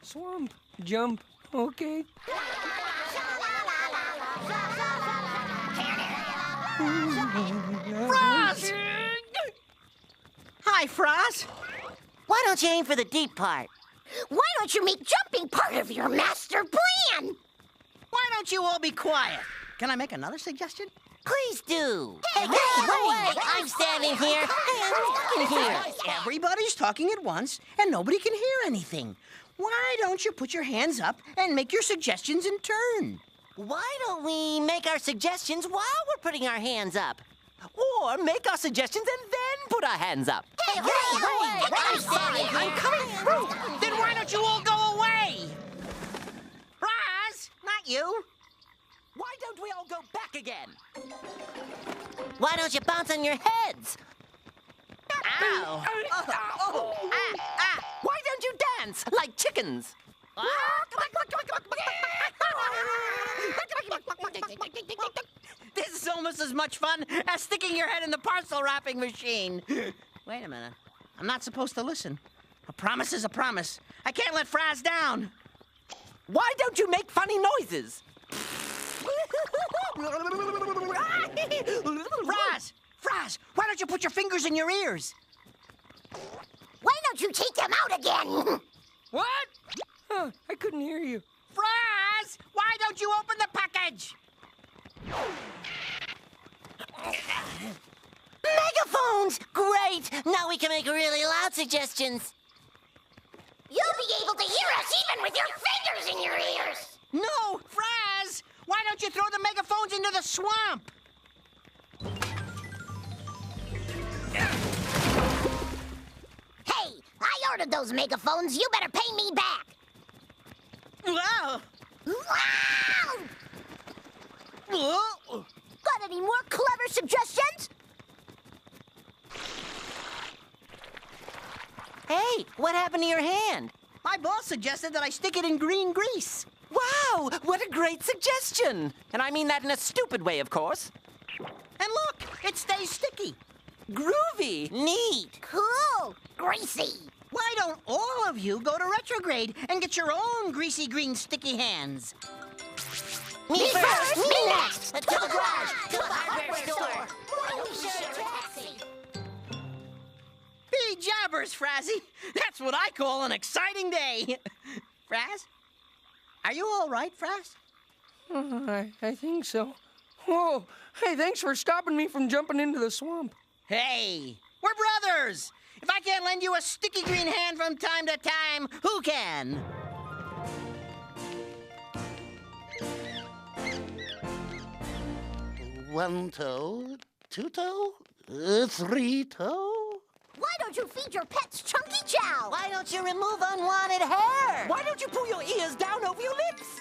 Swamp. Jump. Okay. Froz! Hi, Froz. Why don't you aim for the deep part? Why don't you make jumping part of your master plan? Why don't you all be quiet? Can I make another suggestion? Please do. Hey, wait! I'm standing here. Hey, I'm talking here. Everybody's talking at once, and nobody can hear anything. Why don't you put your hands up and make your suggestions in turn? Why don't we make our suggestions while we're putting our hands up? Or make our suggestions and then put our hands up. Hey, wait! I'm standing here. I'm coming through. Then why don't you all go away? Froz, not you. Why don't we all go back again? Why don't you bounce on your heads? Ow. Why don't you dance like chickens? This is almost as much fun as sticking your head in the parcel wrapping machine. Wait a minute. I'm not supposed to listen. A promise is a promise. I can't let Fraz down. Why don't you make funny noises? Fraz, why don't you put your fingers in your ears? Why don't you take them out again? What? Huh, I couldn't hear you. Fraz, why don't you open the package? Megaphones! Great! Now we can make really loud suggestions. You'll be able to hear us even with your fingers in your ears. No, Fraz! Why don't you throw the megaphones into the swamp? Hey, I ordered those megaphones. You better pay me back. Wow! Wow! Oh. Got any more clever suggestions? Hey, what happened to your hand? My boss suggested that I stick it in green grease. Wow, what a great suggestion! And I mean that in a stupid way, of course. And look, it stays sticky. Groovy! Neat! Cool. Greasy. Why don't all of you go to Retrograde and get your own greasy green sticky hands? Me first, me next. To the garage, to the hardware store. Why don't we share a taxi? Be jabbers, Frazzy. That's what I call an exciting day. Fraz? Are you all right, Fraz? I think so. Whoa! Hey, thanks for stopping me from jumping into the swamp. Hey, we're brothers. If I can't lend you a sticky green hand from time to time, who can? One toe, two toe, three toe. Why don't you feed your pets Chunky Chow? Why don't you remove unwanted hair? Why don't you pull your ears down over your lips?